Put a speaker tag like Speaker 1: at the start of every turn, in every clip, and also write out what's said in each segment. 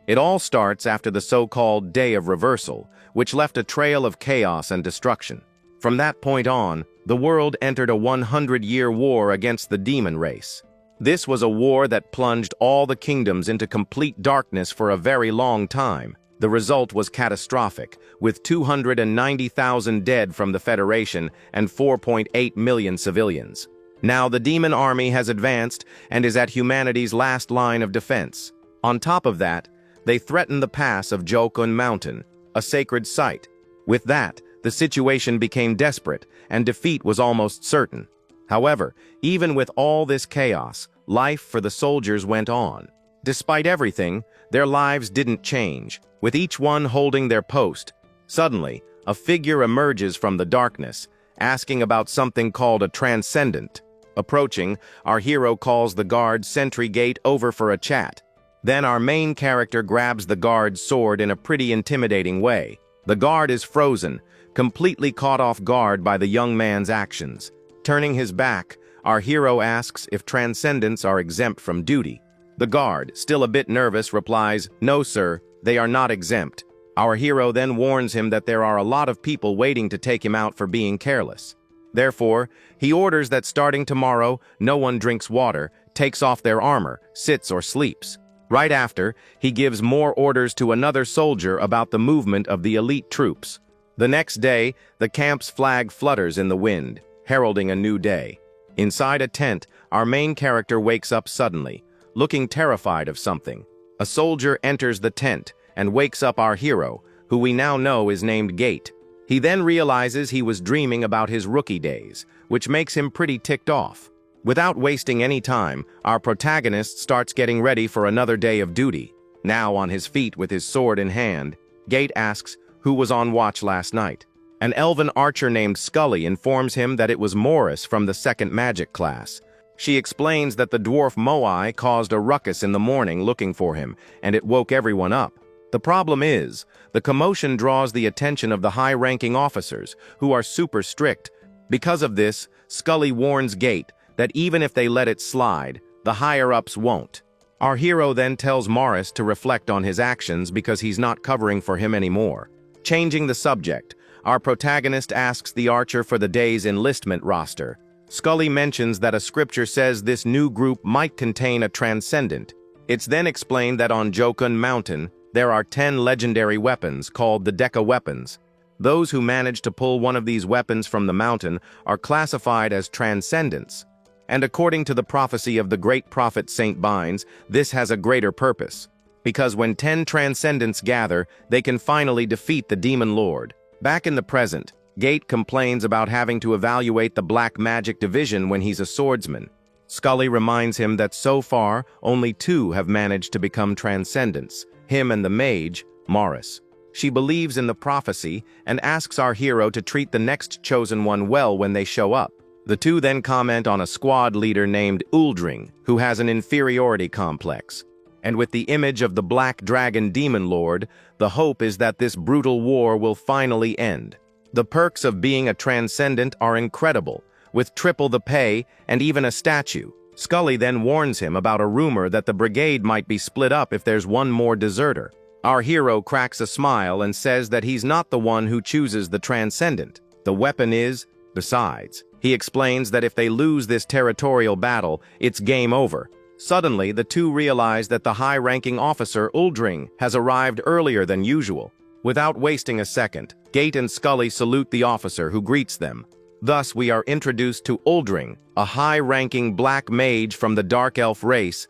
Speaker 1: It all starts after the so-called Day of Reversal, which left a trail of chaos and destruction. From that point on, the world entered a 100-year war against the demon race. This was a war that plunged all the kingdoms into complete darkness for a very long time. The result was catastrophic, with 290,000 dead from the Federation and 4.8 million civilians. Now the demon army has advanced and is at humanity's last line of defense. On top of that, they threaten the pass of Jokun Mountain, a sacred site. With that, the situation became desperate, and defeat was almost certain. However, even with all this chaos, life for the soldiers went on. Despite everything, their lives didn't change, with each one holding their post. Suddenly, a figure emerges from the darkness, asking about something called a transcendent. Approaching, our hero calls the guard sentry gate over for a chat. Then our main character grabs the guard's sword in a pretty intimidating way. The guard is frozen, completely caught off guard by the young man's actions. Turning his back, our hero asks if transcendents are exempt from duty. The guard, still a bit nervous, replies, "No, sir, they are not exempt." Our hero then warns him that there are a lot of people waiting to take him out for being careless. Therefore, he orders that starting tomorrow, no one drinks water, takes off their armor, sits or sleeps. Right after, he gives more orders to another soldier about the movement of the elite troops. The next day, the camp's flag flutters in the wind, heralding a new day. Inside a tent, our main character wakes up suddenly, looking terrified of something. A soldier enters the tent and wakes up our hero, who we now know is named Gate. He then realizes he was dreaming about his rookie days, which makes him pretty ticked off. Without wasting any time, our protagonist starts getting ready for another day of duty. Now on his feet with his sword in hand, Gate asks who was on watch last night. An elven archer named Scully informs him that it was Morris from the second magic class. She explains that the dwarf Moai caused a ruckus in the morning looking for him, and it woke everyone up. The problem is, the commotion draws the attention of the high-ranking officers, who are super strict. Because of this, Scully warns Gate that even if they let it slide, the higher-ups won't. Our hero then tells Morris to reflect on his actions because he's not covering for him anymore. Changing the subject, our protagonist asks the archer for the day's enlistment roster. Scully mentions that a scripture says this new group might contain a transcendent. It's then explained that on Jokun Mountain, there are 10 legendary weapons called the Deca weapons. Those who manage to pull one of these weapons from the mountain are classified as transcendents. And according to the prophecy of the great prophet Saint Bynes, this has a greater purpose. Because when 10 transcendents gather, they can finally defeat the demon lord. Back in the present, Gate complains about having to evaluate the black magic division when he's a swordsman. Scully reminds him that so far, only 2 have managed to become transcendents, him and the mage, Morris. She believes in the prophecy and asks our hero to treat the next chosen one well when they show up. The 2 then comment on a squad leader named Uldring, who has an inferiority complex. And with the image of the Black Dragon Demon Lord, the hope is that this brutal war will finally end. The perks of being a transcendent are incredible, with triple the pay and even a statue. Scully then warns him about a rumor that the brigade might be split up if there's one more deserter. Our hero cracks a smile and says that he's not the one who chooses the transcendent. The weapon is, besides. He explains that if they lose this territorial battle, it's game over. Suddenly, the 2 realize that the high-ranking officer, Uldring, has arrived earlier than usual. Without wasting a second, Gate and Scully salute the officer, who greets them. Thus, we are introduced to Uldring, a high-ranking black mage from the Dark Elf race.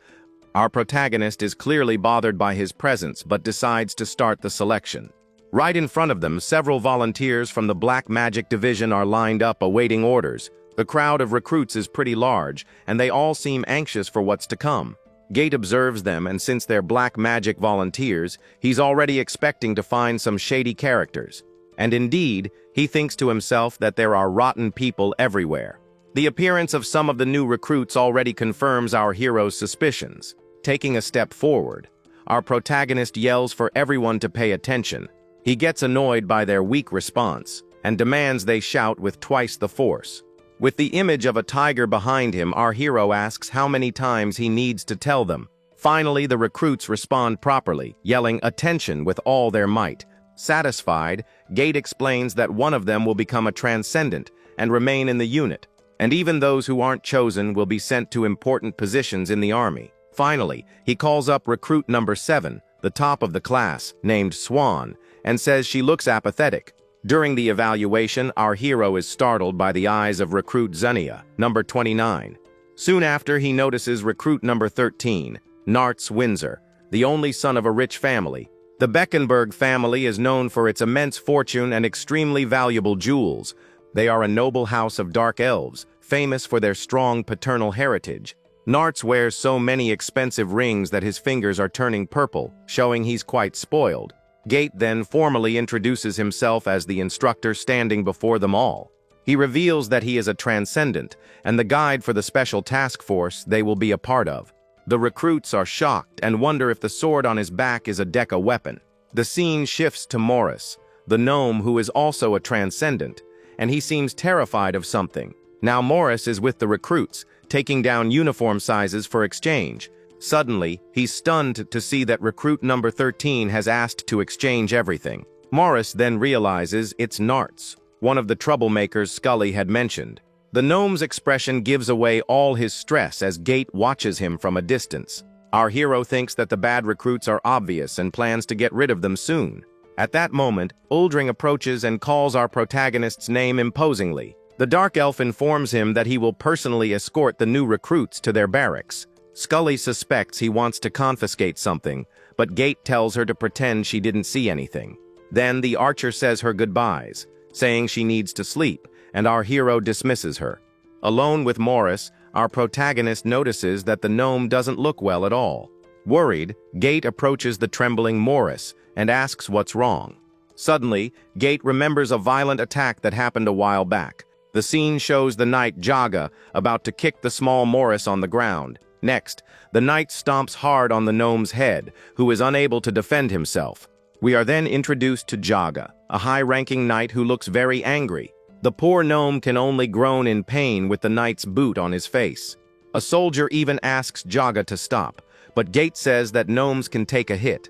Speaker 1: Our protagonist is clearly bothered by his presence, but decides to start the selection. Right in front of them, several volunteers from the Black Magic Division are lined up awaiting orders. The crowd of recruits is pretty large, and they all seem anxious for what's to come. Gate observes them, and since they're black magic volunteers, he's already expecting to find some shady characters. And indeed, he thinks to himself that there are rotten people everywhere. The appearance of some of the new recruits already confirms our hero's suspicions. Taking a step forward, our protagonist yells for everyone to pay attention. He gets annoyed by their weak response, and demands they shout with twice the force. With the image of a tiger behind him, our hero asks how many times he needs to tell them. Finally, the recruits respond properly, yelling "Attention" with all their might. Satisfied, Gate explains that one of them will become a transcendent and remain in the unit, and even those who aren't chosen will be sent to important positions in the army. Finally, he calls up recruit number 7, the top of the class, named Swan, and says she looks apathetic. During the evaluation, our hero is startled by the eyes of recruit Zunia, number 29. Soon after, he notices recruit number 13, Nartz Windsor, the only son of a rich family. The Beckenberg family is known for its immense fortune and extremely valuable jewels. They are a noble house of dark elves, famous for their strong paternal heritage. Nartz wears so many expensive rings that his fingers are turning purple, showing he's quite spoiled. Gate then formally introduces himself as the instructor standing before them all. He reveals that he is a transcendent and the guide for the special task force they will be a part of. The recruits are shocked and wonder if the sword on his back is a Deca weapon. The scene shifts to Morris, the gnome who is also a transcendent, and he seems terrified of something. Now Morris is with the recruits, taking down uniform sizes for exchange. Suddenly, he's stunned to see that recruit number 13 has asked to exchange everything. Morris then realizes it's Nartz, one of the troublemakers Scully had mentioned. The gnome's expression gives away all his stress as Gate watches him from a distance. Our hero thinks that the bad recruits are obvious and plans to get rid of them soon. At that moment, Uldring approaches and calls our protagonist's name imposingly. The Dark Elf informs him that he will personally escort the new recruits to their barracks. Scully suspects he wants to confiscate something, but Gate tells her to pretend she didn't see anything. Then the archer says her goodbyes, saying she needs to sleep, and our hero dismisses her. Alone with Morris, our protagonist notices that the gnome doesn't look well at all. Worried, Gate approaches the trembling Morris and asks what's wrong. Suddenly, Gate remembers a violent attack that happened a while back. The scene shows the knight Jaga about to kick the small Morris on the ground. Next, the knight stomps hard on the gnome's head, who is unable to defend himself. We are then introduced to Jaga, a high-ranking knight who looks very angry. The poor gnome can only groan in pain with the knight's boot on his face. A soldier even asks Jaga to stop, but Gate says that gnomes can take a hit.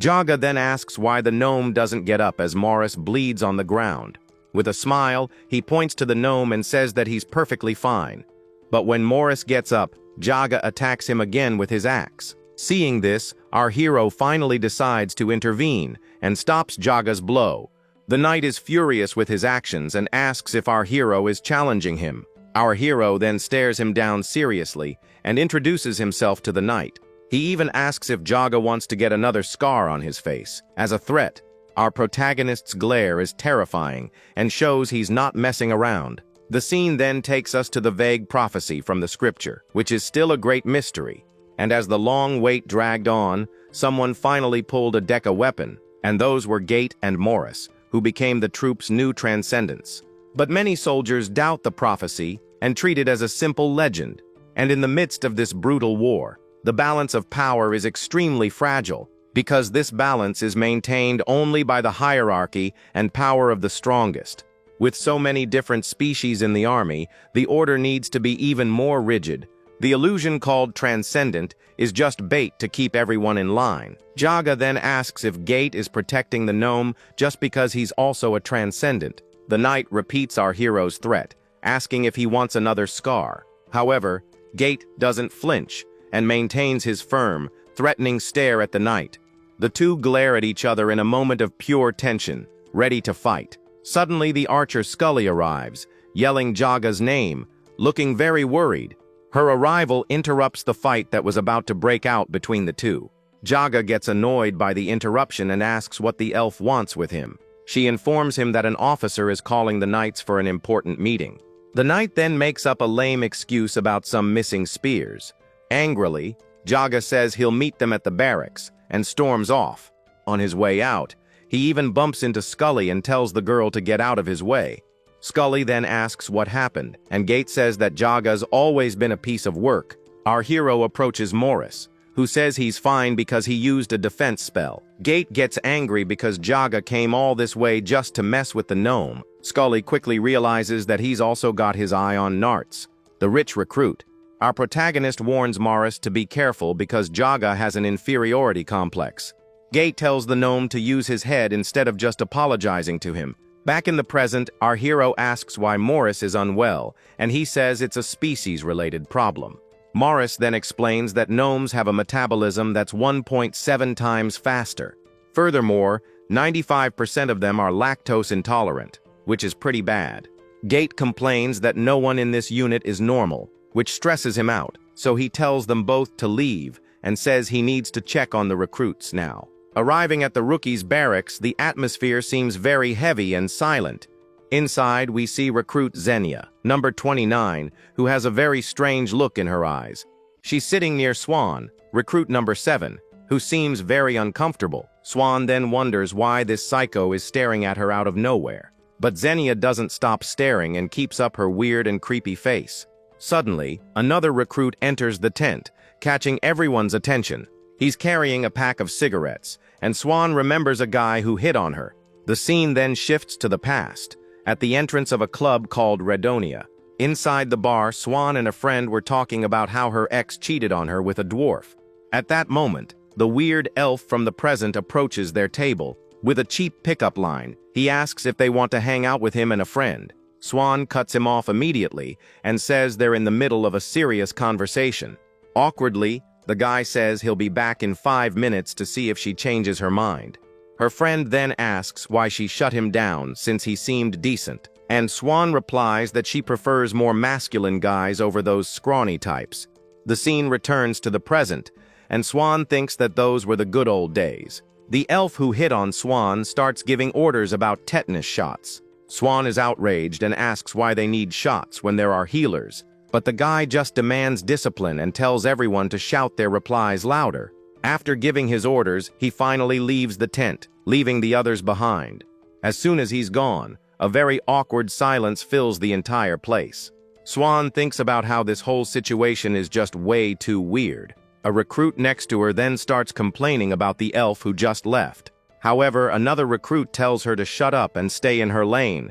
Speaker 1: Jaga then asks why the gnome doesn't get up as Morris bleeds on the ground. With a smile, he points to the gnome and says that he's perfectly fine. But when Morris gets up, Jaga attacks him again with his axe. Seeing this, our hero finally decides to intervene and stops Jaga's blow. The knight is furious with his actions and asks if our hero is challenging him. Our hero then stares him down seriously and introduces himself to the knight. He even asks if Jaga wants to get another scar on his face, as a threat. Our protagonist's glare is terrifying and shows he's not messing around. The scene then takes us to the vague prophecy from the scripture, which is still a great mystery. And as the long wait dragged on, someone finally pulled a Deca weapon, and those were Gate and Morris, who became the troop's new transcendents. But many soldiers doubt the prophecy and treat it as a simple legend. And in the midst of this brutal war, the balance of power is extremely fragile, because this balance is maintained only by the hierarchy and power of the strongest. With so many different species in the army, the order needs to be even more rigid. The illusion called transcendent is just bait to keep everyone in line. Jaga then asks if Gate is protecting the gnome just because he's also a transcendent. The knight repeats our hero's threat, asking if he wants another scar. However, Gate doesn't flinch and maintains his firm, threatening stare at the knight. The two glare at each other in a moment of pure tension, ready to fight. Suddenly, the archer Scully arrives, yelling Jaga's name, looking very worried. Her arrival interrupts the fight that was about to break out between the two. Jaga gets annoyed by the interruption and asks what the elf wants with him. She informs him that an officer is calling the knights for an important meeting. The knight then makes up a lame excuse about some missing spears. Angrily, Jaga says he'll meet them at the barracks and storms off. On his way out, he even bumps into Scully and tells the girl to get out of his way. Scully then asks what happened, and Gate says that Jaga's always been a piece of work. Our hero approaches Morris, who says he's fine because he used a defense spell. Gate gets angry because Jaga came all this way just to mess with the gnome. Scully quickly realizes that he's also got his eye on Nartz, the rich recruit. Our protagonist warns Morris to be careful because Jaga has an inferiority complex. Gate tells the gnome to use his head instead of just apologizing to him. Back in the present, our hero asks why Morris is unwell, and he says it's a species-related problem. Morris then explains that gnomes have a metabolism that's 1.7 times faster. Furthermore, 95% of them are lactose intolerant, which is pretty bad. Gate complains that no one in this unit is normal, which stresses him out, so he tells them both to leave and says he needs to check on the recruits now. Arriving at the rookies' barracks, the atmosphere seems very heavy and silent. Inside, we see recruit Xenia, number 29, who has a very strange look in her eyes. She's sitting near Swan, recruit number 7, who seems very uncomfortable. Swan then wonders why this psycho is staring at her out of nowhere. But Xenia doesn't stop staring and keeps up her weird and creepy face. Suddenly, another recruit enters the tent, catching everyone's attention. He's carrying a pack of cigarettes, and Swan remembers a guy who hit on her. The scene then shifts to the past, at the entrance of a club called Redonia. Inside the bar, Swan and a friend were talking about how her ex cheated on her with a dwarf. At that moment, the weird elf from the present approaches their table. With a cheap pickup line, he asks if they want to hang out with him and a friend. Swan cuts him off immediately and says they're in the middle of a serious conversation. Awkwardly, the guy says he'll be back in 5 minutes to see if she changes her mind. Her friend then asks why she shut him down since he seemed decent, and Swan replies that she prefers more masculine guys over those scrawny types. The scene returns to the present, and Swan thinks that those were the good old days. The elf who hit on Swan starts giving orders about tetanus shots. Swan is outraged and asks why they need shots when there are healers, but the guy just demands discipline and tells everyone to shout their replies louder. After giving his orders, he finally leaves the tent, leaving the others behind. As soon as he's gone, a very awkward silence fills the entire place. Swan thinks about how this whole situation is just way too weird. A recruit next to her then starts complaining about the elf who just left. However, another recruit tells her to shut up and stay in her lane.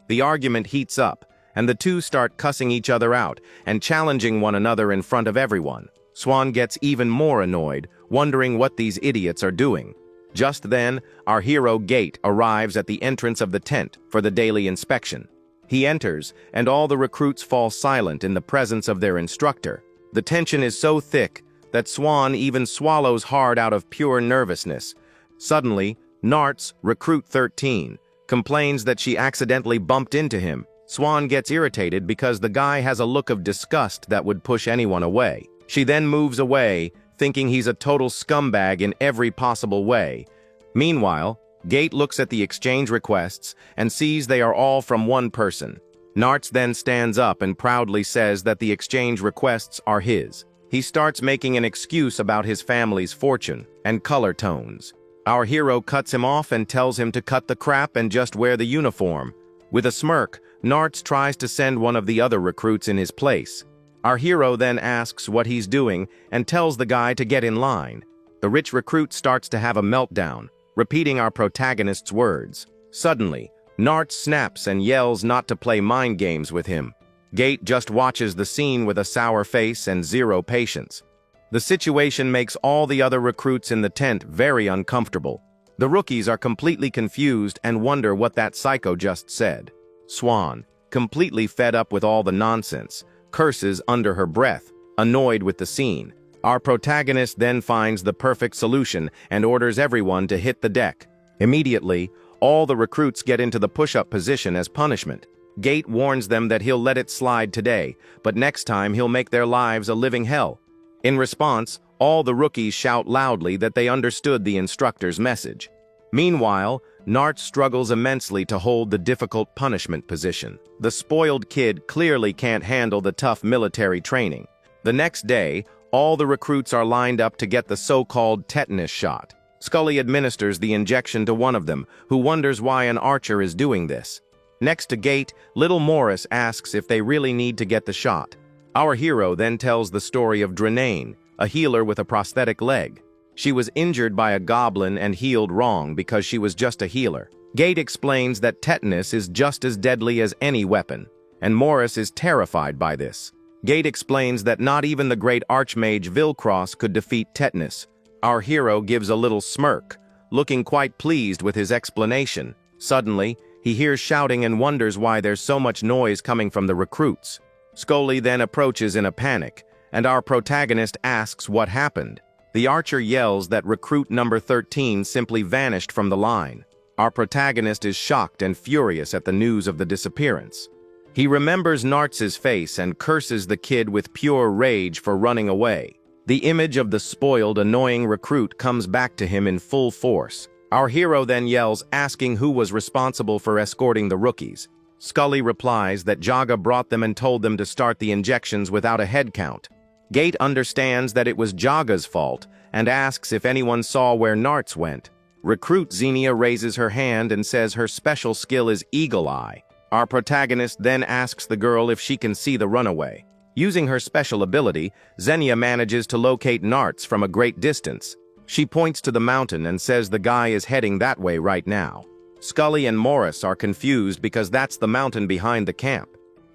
Speaker 1: The argument heats up, and the two start cussing each other out and challenging one another in front of everyone. Swan gets even more annoyed, wondering what these idiots are doing. Just then, our hero Gate arrives at the entrance of the tent for the daily inspection. He enters, and all the recruits fall silent in the presence of their instructor. The tension is so thick that Swan even swallows hard out of pure nervousness. Suddenly, Nartz, recruit 13, complains that she accidentally bumped into him. Swan gets irritated because the guy has a look of disgust that would push anyone away. She then moves away, thinking he's a total scumbag in every possible way. Meanwhile, Gate looks at the exchange requests and sees they are all from one person. Nartz then stands up and proudly says that the exchange requests are his. He starts making an excuse about his family's fortune and color tones. Our hero cuts him off and tells him to cut the crap and just wear the uniform. With a smirk, Nartz tries to send one of the other recruits in his place. Our hero then asks what he's doing and tells the guy to get in line. The rich recruit starts to have a meltdown, repeating our protagonist's words. Suddenly, Nartz snaps and yells not to play mind games with him. Gate just watches the scene with a sour face and zero patience. The situation makes all the other recruits in the tent very uncomfortable. The rookies are completely confused and wonder what that psycho just said. Swan, completely fed up with all the nonsense, curses under her breath, annoyed with the scene. Our protagonist then finds the perfect solution and orders everyone to hit the deck. Immediately, all the recruits get into the push-up position as punishment. Gate warns them that he'll let it slide today, but next time he'll make their lives a living hell. In response, all the rookies shout loudly that they understood the instructor's message. Meanwhile, Nartz struggles immensely to hold the difficult punishment position. The spoiled kid clearly can't handle the tough military training. The next day, all the recruits are lined up to get the so-called tetanus shot. Scully administers the injection to one of them, who wonders why an archer is doing this. Next to Gate, little Morris asks if they really need to get the shot. Our hero then tells the story of Drenane, a healer with a prosthetic leg. She was injured by a goblin and healed wrong because she was just a healer. Gate explains that tetanus is just as deadly as any weapon, and Morris is terrified by this. Gate explains that not even the great archmage Vilcross could defeat tetanus. Our hero gives a little smirk, looking quite pleased with his explanation. Suddenly, he hears shouting and wonders why there's so much noise coming from the recruits. Scully then approaches in a panic, and our protagonist asks what happened. The archer yells that recruit number 13 simply vanished from the line. Our protagonist is shocked and furious at the news of the disappearance. He remembers Nartz's face and curses the kid with pure rage for running away. The image of the spoiled, annoying recruit comes back to him in full force. Our hero then yells, asking who was responsible for escorting the rookies. Scully replies that Jaga brought them and told them to start the injections without a head count. Gate understands that it was Jaga's fault and asks if anyone saw where Nartz went. Recruit Xenia raises her hand and says her special skill is Eagle Eye. Our protagonist then asks the girl if she can see the runaway. Using her special ability, Xenia manages to locate Nartz from a great distance. She points to the mountain and says the guy is heading that way right now. Scully and Morris are confused because that's the mountain behind the camp.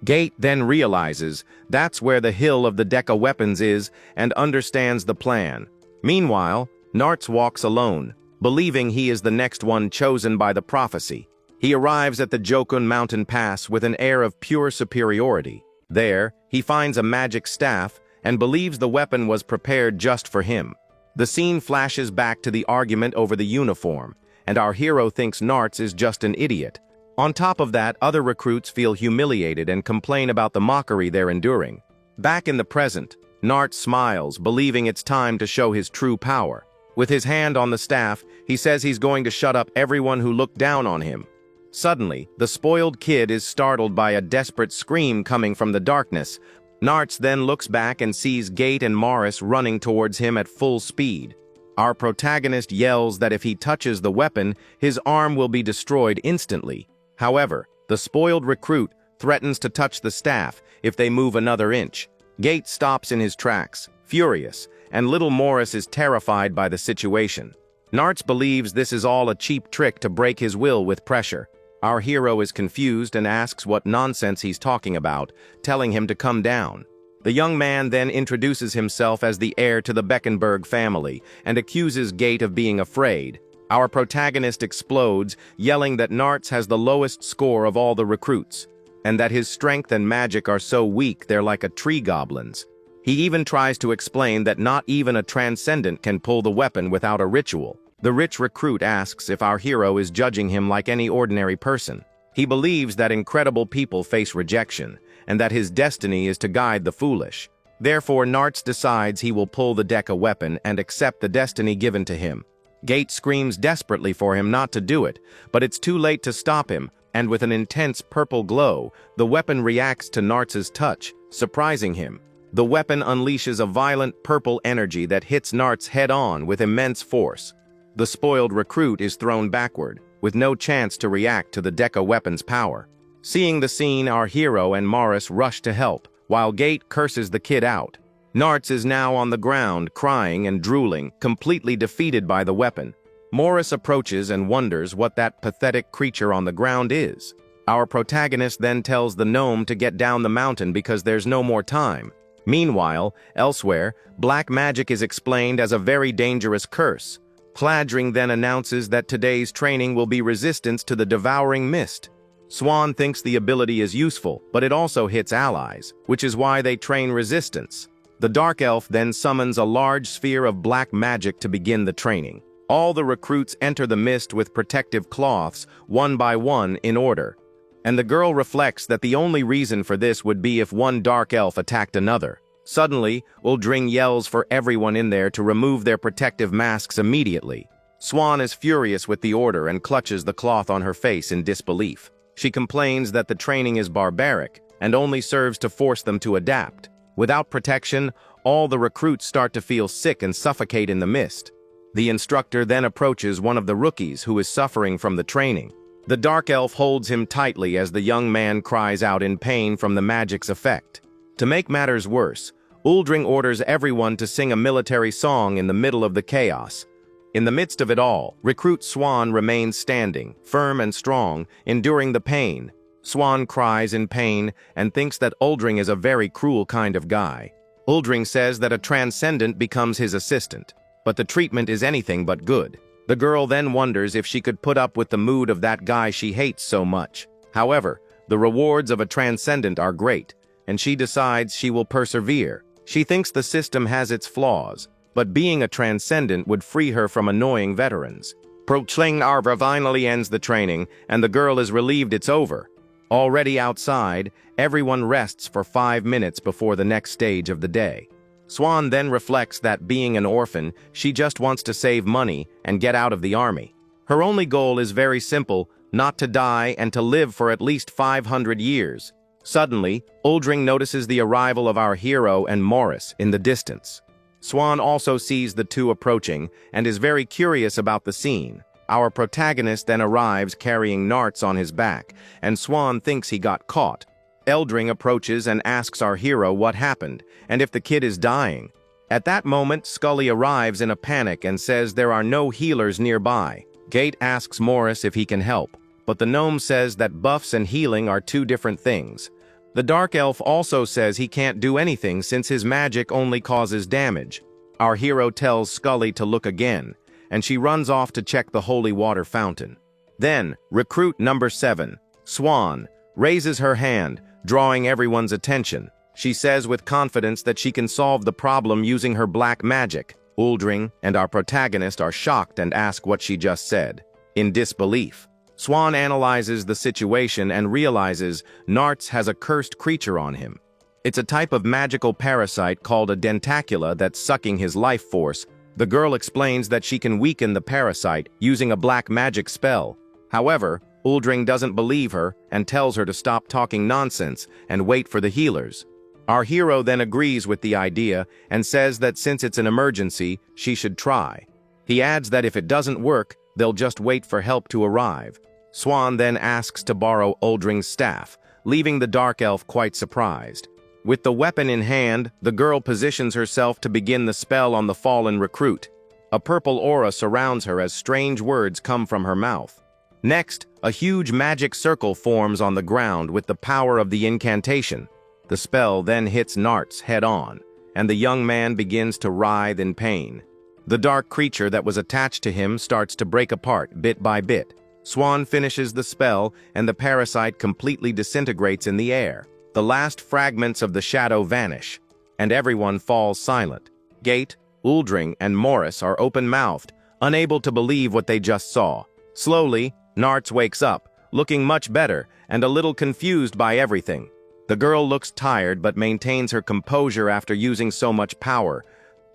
Speaker 1: Gate then realizes that's where the hill of the Deca weapons is and understands the plan. Meanwhile, Nartz walks alone, believing he is the next one chosen by the prophecy. He arrives at the Jokun mountain pass with an air of pure superiority. There, he finds a magic staff and believes the weapon was prepared just for him. The scene flashes back to the argument over the uniform, and our hero thinks Nartz is just an idiot. On top of that, other recruits feel humiliated and complain about the mockery they're enduring. Back in the present, Nartz smiles, believing it's time to show his true power. With his hand on the staff, he says he's going to shut up everyone who looked down on him. Suddenly, the spoiled kid is startled by a desperate scream coming from the darkness. Nartz then looks back and sees Gate and Morris running towards him at full speed. Our protagonist yells that if he touches the weapon, his arm will be destroyed instantly. However, the spoiled recruit threatens to touch the staff if they move another inch. Gate stops in his tracks, furious, and little Morris is terrified by the situation. Nartz believes this is all a cheap trick to break his will with pressure. Our hero is confused and asks what nonsense he's talking about, telling him to come down. The young man then introduces himself as the heir to the Beckenberg family and accuses Gate of being afraid. Our protagonist explodes, yelling that Nartz has the lowest score of all the recruits, and that his strength and magic are so weak they're like a tree goblin's. He even tries to explain that not even a transcendent can pull the weapon without a ritual. The rich recruit asks if our hero is judging him like any ordinary person. He believes that incredible people face rejection, and that his destiny is to guide the foolish. Therefore, Nartz decides he will pull the Deca weapon and accept the destiny given to him. Gate screams desperately for him not to do it, but it's too late to stop him, and with an intense purple glow, the weapon reacts to Nartz's touch, surprising him. The weapon unleashes a violent purple energy that hits Nartz head-on with immense force. The spoiled recruit is thrown backward, with no chance to react to the Deca weapon's power. Seeing the scene, our hero and Morris rush to help, while Gate curses the kid out. Nartz is now on the ground, crying and drooling, completely defeated by the weapon. Morris approaches and wonders what that pathetic creature on the ground is. Our protagonist then tells the gnome to get down the mountain because there's no more time. Meanwhile, elsewhere, black magic is explained as a very dangerous curse. Cladring then announces that today's training will be resistance to the devouring mist. Swan thinks the ability is useful, but it also hits allies, which is why they train resistance. The Dark Elf then summons a large sphere of black magic to begin the training. All the recruits enter the mist with protective cloths, one by one, in order. And the girl reflects that the only reason for this would be if one Dark Elf attacked another. Suddenly, Uldring yells for everyone in there to remove their protective masks immediately. Swan is furious with the order and clutches the cloth on her face in disbelief. She complains that the training is barbaric and only serves to force them to adapt. Without protection, all the recruits start to feel sick and suffocate in the mist. The instructor then approaches one of the rookies who is suffering from the training. The Dark Elf holds him tightly as the young man cries out in pain from the magic's effect. To make matters worse, Uldring orders everyone to sing a military song in the middle of the chaos. In the midst of it all, recruit Swan remains standing, firm and strong, enduring the pain. Swan cries in pain and thinks that Uldring is a very cruel kind of guy. Uldring says that a transcendent becomes his assistant, but the treatment is anything but good. The girl then wonders if she could put up with the mood of that guy she hates so much. However, the rewards of a transcendent are great, and she decides she will persevere. She thinks the system has its flaws, but being a transcendent would free her from annoying veterans. Procling Arbor finally ends the training, and the girl is relieved it's over. Already outside, everyone rests for 5 minutes before the next stage of the day. Swan then reflects that being an orphan, she just wants to save money and get out of the army. Her only goal is very simple, not to die and to live for at least 500 years. Suddenly, Uldring notices the arrival of our hero and Morris in the distance. Swan also sees the two approaching and is very curious about the scene. Our protagonist then arrives carrying Narts on his back, and Swan thinks he got caught. Uldring approaches and asks our hero what happened, and if the kid is dying. At that moment, Scully arrives in a panic and says there are no healers nearby. Gate asks Morris if he can help, but the gnome says that buffs and healing are two different things. The dark elf also says he can't do anything since his magic only causes damage. Our hero tells Scully to look again, and she runs off to check the holy water fountain. Then, recruit number 7, Swan, raises her hand, drawing everyone's attention. She says with confidence that she can solve the problem using her black magic. Uldring and our protagonist are shocked and ask what she just said. In disbelief, Swan analyzes the situation and realizes Narts has a cursed creature on him. It's a type of magical parasite called a dentacula that's sucking his life force. The girl explains that she can weaken the parasite using a black magic spell. However, Uldring doesn't believe her and tells her to stop talking nonsense and wait for the healers. Our hero then agrees with the idea and says that since it's an emergency, she should try. He adds that if it doesn't work, they'll just wait for help to arrive. Swan then asks to borrow Uldring's staff, leaving the dark elf quite surprised. With the weapon in hand, the girl positions herself to begin the spell on the fallen recruit. A purple aura surrounds her as strange words come from her mouth. Next, a huge magic circle forms on the ground with the power of the incantation. The spell then hits Narts head-on, and the young man begins to writhe in pain. The dark creature that was attached to him starts to break apart bit by bit. Swan finishes the spell, and the parasite completely disintegrates in the air. The last fragments of the shadow vanish, and everyone falls silent. Gate, Uldring, and Morris are open-mouthed, unable to believe what they just saw. Slowly, Narts wakes up, looking much better and a little confused by everything. The girl looks tired but maintains her composure after using so much power.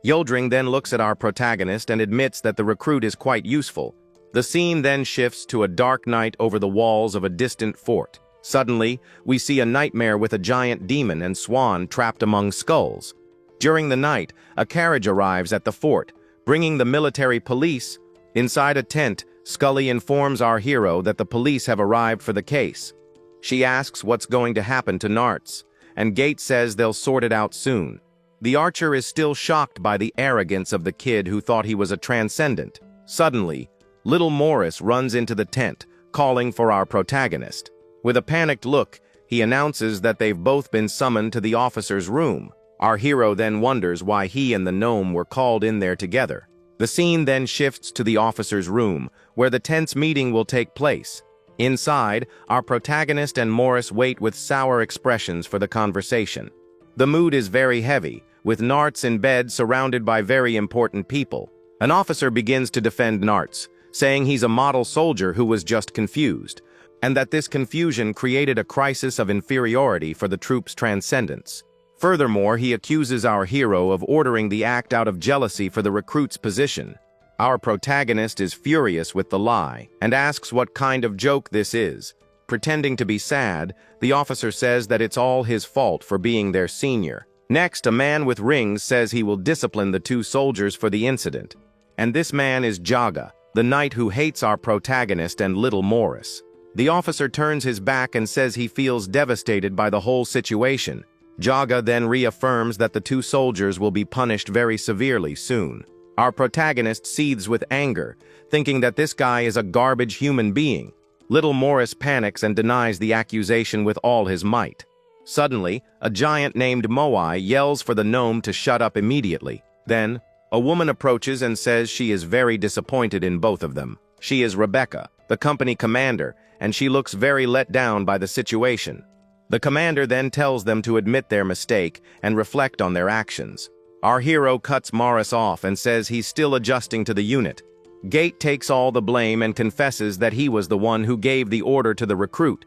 Speaker 1: Uldring then looks at our protagonist and admits that the recruit is quite useful. The scene then shifts to a dark night over the walls of a distant fort. Suddenly, we see a nightmare with a giant demon and Swan trapped among skulls. During the night, a carriage arrives at the fort, bringing the military police. Inside a tent, Scully informs our hero that the police have arrived for the case. She asks what's going to happen to Narts, and Gate says they'll sort it out soon. The archer is still shocked by the arrogance of the kid who thought he was a transcendent. Suddenly, little Morris runs into the tent, calling for our protagonist. With a panicked look, he announces that they've both been summoned to the officer's room. Our hero then wonders why he and the gnome were called in there together. The scene then shifts to the officer's room, where the tense meeting will take place. Inside, our protagonist and Morris wait with sour expressions for the conversation. The mood is very heavy, with Narts in bed surrounded by very important people. An officer begins to defend Narts, saying he's a model soldier who was just confused, and that this confusion created a crisis of inferiority for the troop's transcendence. Furthermore, he accuses our hero of ordering the act out of jealousy for the recruit's position. Our protagonist is furious with the lie and asks what kind of joke this is. Pretending to be sad, the officer says that it's all his fault for being their senior. Next, a man with rings says he will discipline the two soldiers for the incident. And this man is Jaga, the knight who hates our protagonist and little Morris. The officer turns his back and says he feels devastated by the whole situation. Jaga then reaffirms that the two soldiers will be punished very severely soon. Our protagonist seethes with anger, thinking that this guy is a garbage human being. Little Morris panics and denies the accusation with all his might. Suddenly, a giant named Moai yells for the gnome to shut up immediately. Then, a woman approaches and says she is very disappointed in both of them. She is Rebecca, the company commander, and she looks very let down by the situation. The commander then tells them to admit their mistake and reflect on their actions. Our hero cuts Morris off and says he's still adjusting to the unit. Gate takes all the blame and confesses that he was the one who gave the order to the recruit.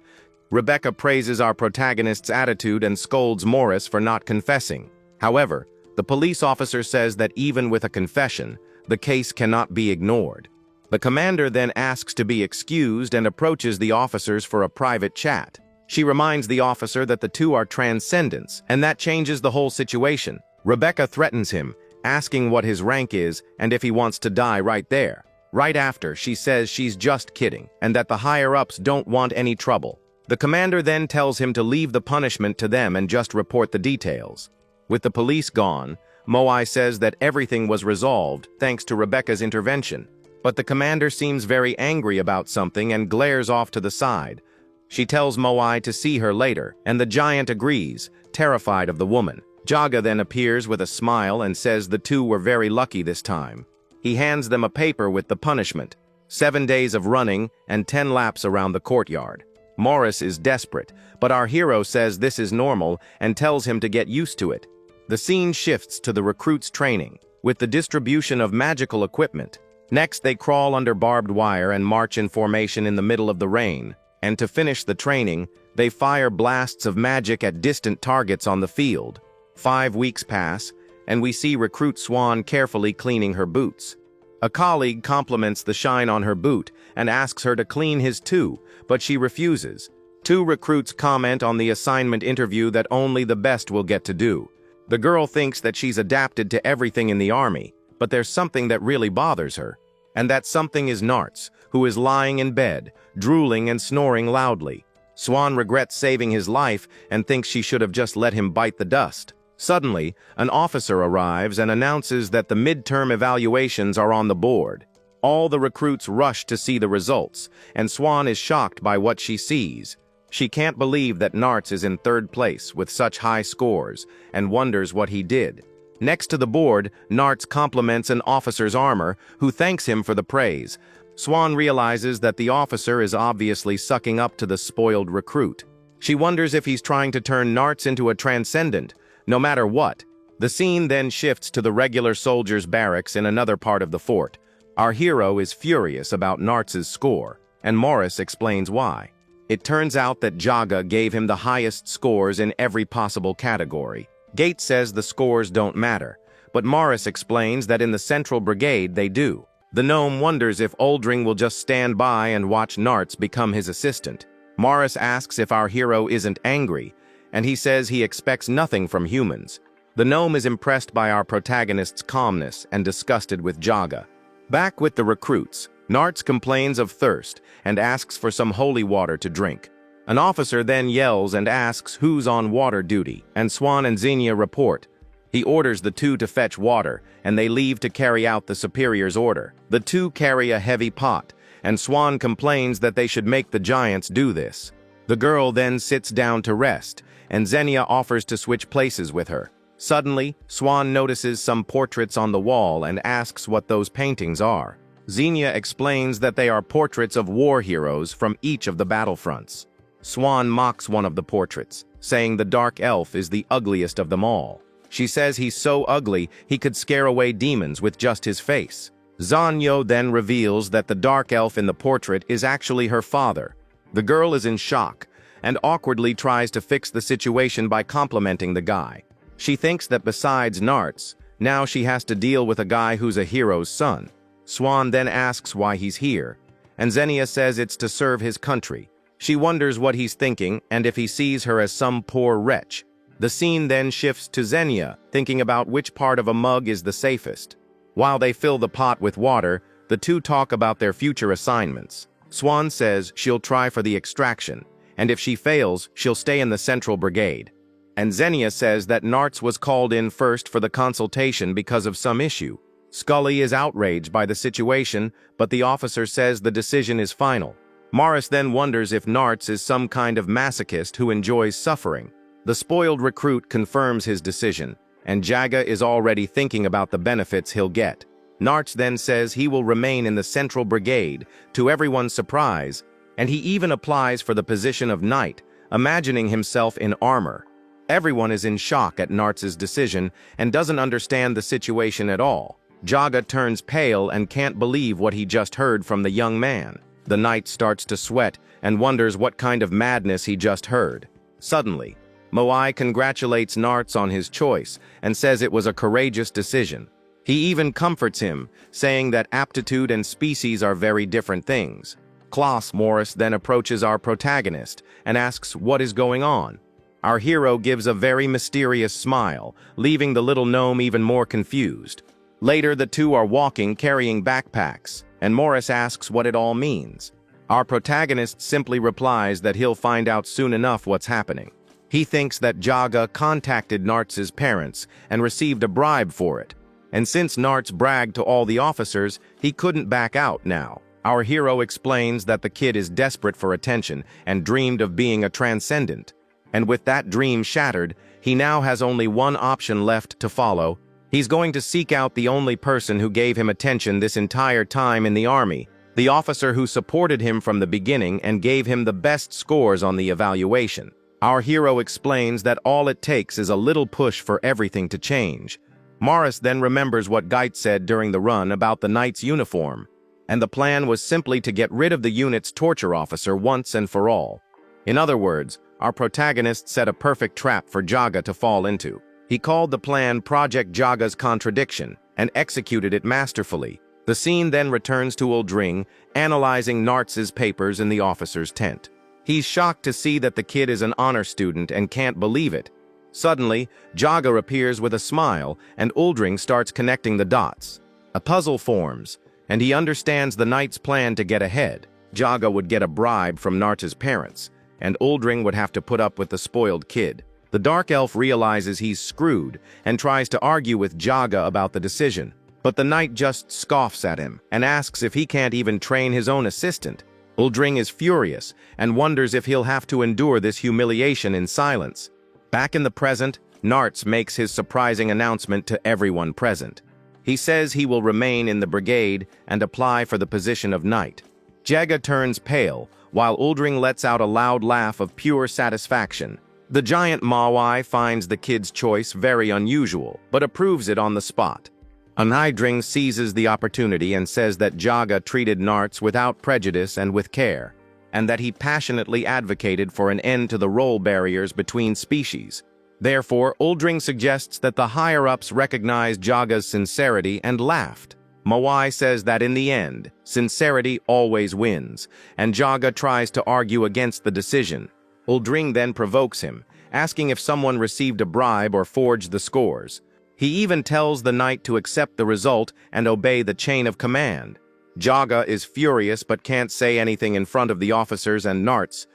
Speaker 1: Rebecca praises our protagonist's attitude and scolds Morris for not confessing. However, the police officer says that even with a confession, the case cannot be ignored. The commander then asks to be excused and approaches the officers for a private chat. She reminds the officer that the two are transcendents, and that changes the whole situation. Rebecca threatens him, asking what his rank is and if he wants to die right there. Right after, she says she's just kidding, and that the higher-ups don't want any trouble. The commander then tells him to leave the punishment to them and just report the details. With the police gone, Moai says that everything was resolved thanks to Rebecca's intervention. But the commander seems very angry about something and glares off to the side. She tells Moai to see her later, and the giant agrees, terrified of the woman. Jaga then appears with a smile and says the two were very lucky this time. He hands them a paper with the punishment, 7 days of running and 10 laps around the courtyard. Morris is desperate, but our hero says this is normal and tells him to get used to it. The scene shifts to the recruits' training, with the distribution of magical equipment. Next, they crawl under barbed wire and march in formation in the middle of the rain. And to finish the training, they fire blasts of magic at distant targets on the field. 5 weeks pass, and we see recruit Swan carefully cleaning her boots. A colleague compliments the shine on her boot and asks her to clean his too, but she refuses. 2 recruits comment on the assignment interview that only the best will get to do. The girl thinks that she's adapted to everything in the army, but there's something that really bothers her. And that something is Nartz, who is lying in bed, drooling and snoring loudly. Swan regrets saving his life and thinks she should have just let him bite the dust. Suddenly, an officer arrives and announces that the midterm evaluations are on the board. All the recruits rush to see the results, and Swan is shocked by what she sees. She can't believe that Nartz is in 3rd place with such high scores, and wonders what he did. Next to the board, Nartz compliments an officer's armor, who thanks him for the praise. Swan realizes that the officer is obviously sucking up to the spoiled recruit. She wonders if he's trying to turn Nartz into a transcendent, no matter what. The scene then shifts to the regular soldiers' barracks in another part of the fort. Our hero is furious about Nartz's score, and Morris explains why. It turns out that Jaga gave him the highest scores in every possible category. Gates says the scores don't matter, but Morris explains that in the Central Brigade they do. The gnome wonders if Oldring will just stand by and watch Nartz become his assistant. Morris asks if our hero isn't angry, and he says he expects nothing from humans. The gnome is impressed by our protagonist's calmness and disgusted with Jaga. Back with the recruits, Nartz complains of thirst and asks for some holy water to drink. An officer then yells and asks who's on water duty, and Swan and Xenia report. He orders the 2 to fetch water, and they leave to carry out the superior's order. The 2 carry a heavy pot, and Swan complains that they should make the giants do this. The girl then sits down to rest, and Xenia offers to switch places with her. Suddenly, Swan notices some portraits on the wall and asks what those paintings are. Xenia explains that they are portraits of war heroes from each of the battlefronts. Swan mocks one of the portraits, saying the dark elf is the ugliest of them all. She says he's so ugly he could scare away demons with just his face. Zanyo then reveals that the dark elf in the portrait is actually her father. The girl is in shock and awkwardly tries to fix the situation by complimenting the guy. She thinks that besides Nartz, now she has to deal with a guy who's a hero's son. Swan then asks why he's here, and Xenia says it's to serve his country. She wonders what he's thinking and if he sees her as some poor wretch. The scene then shifts to Xenia, thinking about which part of a mug is the safest. While they fill the pot with water, the 2 talk about their future assignments. Swan says she'll try for the extraction, and if she fails, she'll stay in the Central Brigade. And Xenia says that Nartz was called in first for the consultation because of some issue. Scully is outraged by the situation, but the officer says the decision is final. Morris then wonders if Nartz is some kind of masochist who enjoys suffering. The spoiled recruit confirms his decision, and Jaga is already thinking about the benefits he'll get. Nartz then says he will remain in the Central Brigade, to everyone's surprise, and he even applies for the position of knight, imagining himself in armor. Everyone is in shock at Nartz's decision and doesn't understand the situation at all. Jaga turns pale and can't believe what he just heard from the young man. The knight starts to sweat and wonders what kind of madness he just heard. Suddenly, Moai congratulates Nartz on his choice and says it was a courageous decision. He even comforts him, saying that aptitude and species are very different things. Klaus Morris then approaches our protagonist and asks what is going on. Our hero gives a very mysterious smile, leaving the little gnome even more confused. Later, the two are walking carrying backpacks, and Morris asks what it all means. Our protagonist simply replies that he'll find out soon enough what's happening. He thinks that Jaga contacted Nartz's parents and received a bribe for it. And since Nartz bragged to all the officers, he couldn't back out now. Our hero explains that the kid is desperate for attention and dreamed of being a transcendent. And with that dream shattered, he now has only one option left to follow. He's going to seek out the only person who gave him attention this entire time in the army, the officer who supported him from the beginning and gave him the best scores on the evaluation. Our hero explains that all it takes is a little push for everything to change. Morris then remembers what Geit said during the run about the knight's uniform, and the plan was simply to get rid of the unit's torture officer once and for all. In other words, our protagonist set a perfect trap for Jaga to fall into. He called the plan Project Jaga's Contradiction and executed it masterfully. The scene then returns to Uldring, analyzing Nartz's papers in the officer's tent. He's shocked to see that the kid is an honor student and can't believe it. Suddenly, Jaga appears with a smile, and Uldring starts connecting the dots. A puzzle forms, and he understands the knight's plan to get ahead. Jaga would get a bribe from Nartz's parents, and Uldring would have to put up with the spoiled kid. The dark elf realizes he's screwed and tries to argue with Jaga about the decision, but the knight just scoffs at him and asks if he can't even train his own assistant. Uldring is furious and wonders if he'll have to endure this humiliation in silence. Back in the present, Nartz makes his surprising announcement to everyone present. He says he will remain in the brigade and apply for the position of knight. Jaga turns pale, while Uldring lets out a loud laugh of pure satisfaction. The giant Mawai finds the kid's choice very unusual, but approves it on the spot. Uldring seizes the opportunity and says that Jaga treated Nartz without prejudice and with care, and that he passionately advocated for an end to the role barriers between species. Therefore, Uldring suggests that the higher-ups recognize Jaga's sincerity and laughed. Mawai says that in the end, sincerity always wins, and Jaga tries to argue against the decision. Uldring then provokes him, asking if someone received a bribe or forged the scores. He even tells the knight to accept the result and obey the chain of command. Jaga is furious but can't say anything in front of the officers and Nartz.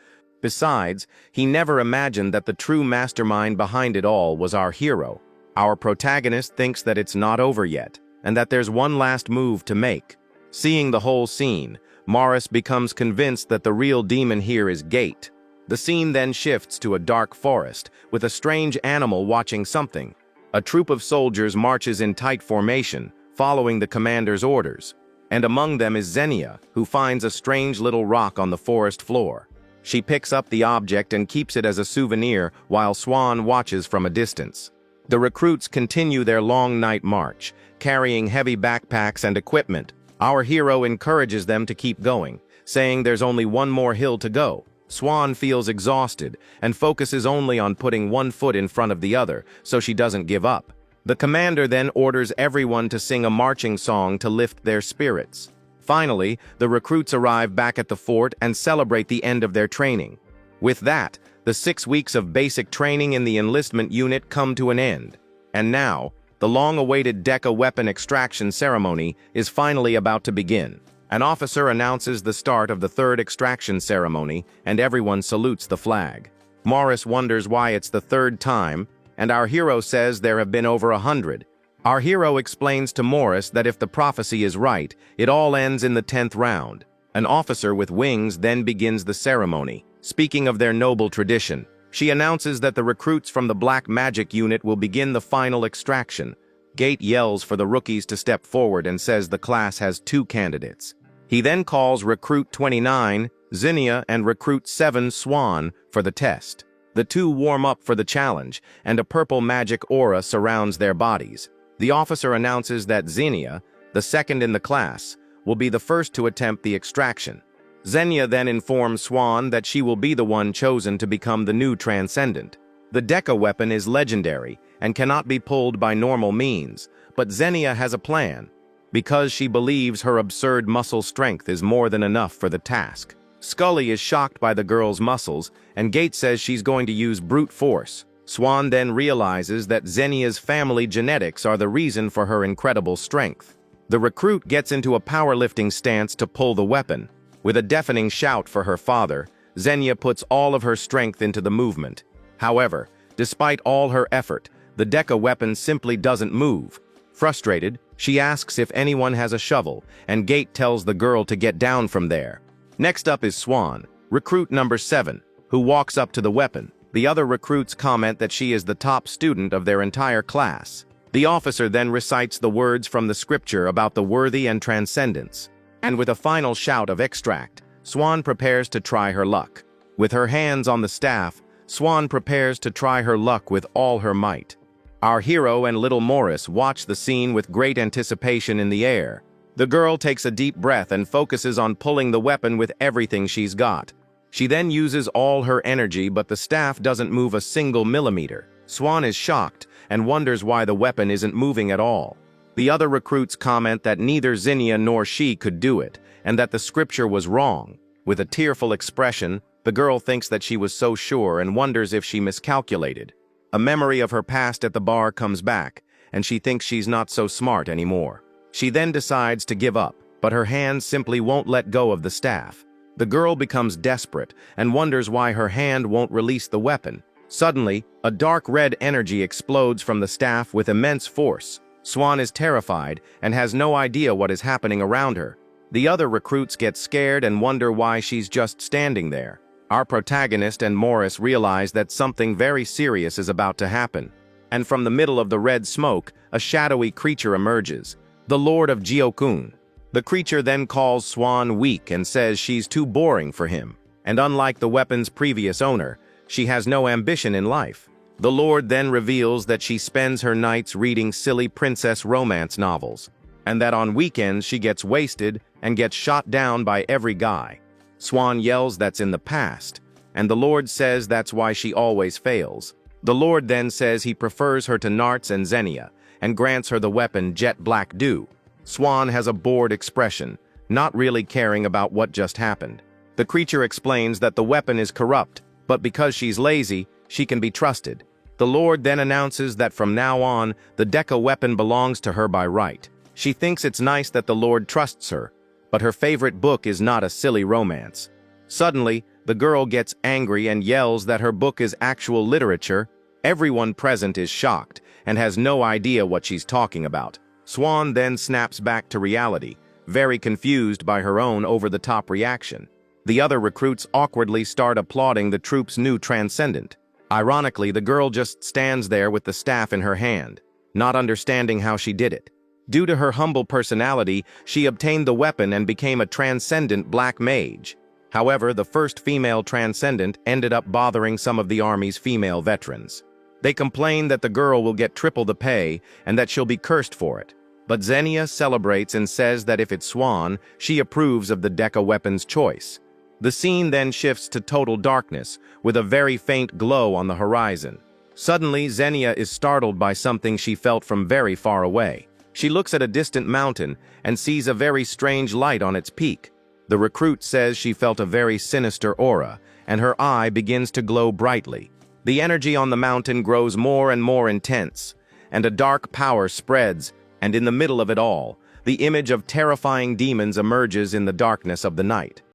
Speaker 1: Besides, he never imagined that the true mastermind behind it all was our hero. Our protagonist thinks that it's not over yet, and that there's one last move to make. Seeing the whole scene, Morris becomes convinced that the real demon here is Geit. The scene then shifts to a dark forest, with a strange animal watching something. A troop of soldiers marches in tight formation, following the commander's orders. And among them is Xenia, who finds a strange little rock on the forest floor. She picks up the object and keeps it as a souvenir while Swan watches from a distance. The recruits continue their long night march, carrying heavy backpacks and equipment. Our hero encourages them to keep going, saying there's only one more hill to go. Swan feels exhausted and focuses only on putting one foot in front of the other, so she doesn't give up. The commander then orders everyone to sing a marching song to lift their spirits. Finally, the recruits arrive back at the fort and celebrate the end of their training. With that, the 6 weeks of basic training in the enlistment unit come to an end. And now, the long-awaited Deca weapon extraction ceremony is finally about to begin. An officer announces the start of the third extraction ceremony, and everyone salutes the flag. Morris wonders why it's the third time, and our hero says there have been over 100. Our hero explains to Morris that if the prophecy is right, it all ends in the 10th round. An officer with wings then begins the ceremony. Speaking of their noble tradition, she announces that the recruits from the Black Magic Unit will begin the final extraction. Gate yells for the rookies to step forward and says the class has 2 candidates. He then calls Recruit 29, Zinnia, and Recruit 7, Swan, for the test. The 2 warm up for the challenge, and a purple magic aura surrounds their bodies. The officer announces that Zinnia, the second in the class, will be the first to attempt the extraction. Zinnia then informs Swan that she will be the one chosen to become the new Transcendent. The Deca weapon is legendary and cannot be pulled by normal means, but Zinnia has a plan, because she believes her absurd muscle strength is more than enough for the task. Scully is shocked by the girl's muscles, and Gate says she's going to use brute force. Swan then realizes that Zinnia's family genetics are the reason for her incredible strength. The recruit gets into a powerlifting stance to pull the weapon. With a deafening shout for her father, Zinnia puts all of her strength into the movement. However, despite all her effort, the Deca weapon simply doesn't move. Frustrated, she asks if anyone has a shovel, and Gate tells the girl to get down from there. Next up is Swan, recruit number 7, who walks up to the weapon. The other recruits comment that she is the top student of their entire class. The officer then recites the words from the scripture about the worthy and transcendence. And with a final shout of extract, Swan prepares to try her luck. With her hands on the staff, Swan prepares to try her luck with all her might. Our hero and little Morris watch the scene with great anticipation in the air. The girl takes a deep breath and focuses on pulling the weapon with everything she's got. She then uses all her energy, but the staff doesn't move a single millimeter. Swan is shocked and wonders why the weapon isn't moving at all. The other recruits comment that neither Zinnia nor she could do it, and that the scripture was wrong. With a tearful expression, the girl thinks that she was so sure and wonders if she miscalculated. A memory of her past at the bar comes back, and she thinks she's not so smart anymore. She then decides to give up, but her hands simply won't let go of the staff. The girl becomes desperate and wonders why her hand won't release the weapon. Suddenly, a dark red energy explodes from the staff with immense force. Swan is terrified and has no idea what is happening around her. The other recruits get scared and wonder why she's just standing there. Our protagonist and Morris realize that something very serious is about to happen. And from the middle of the red smoke, a shadowy creature emerges, the Lord of Gyokun. The creature then calls Swan weak and says she's too boring for him. And unlike the weapon's previous owner, she has no ambition in life. The Lord then reveals that she spends her nights reading silly princess romance novels, and that on weekends she gets wasted and gets shot down by every guy. Swan yells that's in the past, and the Lord says that's why she always fails. The Lord then says he prefers her to Narts and Zinnia, and grants her the weapon Jet Black Dew. Swan has a bored expression, not really caring about what just happened. The creature explains that the weapon is corrupt, but because she's lazy, she can be trusted. The Lord then announces that from now on, the Deca weapon belongs to her by right. She thinks it's nice that the Lord trusts her, but her favorite book is not a silly romance. Suddenly, the girl gets angry and yells that her book is actual literature. Everyone present is shocked and has no idea what she's talking about. Swan then snaps back to reality, very confused by her own over-the-top reaction. The other recruits awkwardly start applauding the troop's new transcendent. Ironically, the girl just stands there with the staff in her hand, not understanding how she did it. Due to her humble personality, she obtained the weapon and became a transcendent black mage. However, the first female transcendent ended up bothering some of the army's female veterans. They complain that the girl will get triple the pay and that she'll be cursed for it. But Zinnia celebrates and says that if it's Swan, she approves of the Deca weapon's choice. The scene then shifts to total darkness, with a very faint glow on the horizon. Suddenly, Zinnia is startled by something she felt from very far away. She looks at a distant mountain and sees a very strange light on its peak. The recruit says she felt a very sinister aura, and her eye begins to glow brightly. The energy on the mountain grows more and more intense, and a dark power spreads, and in the middle of it all, the image of terrifying demons emerges in the darkness of the night.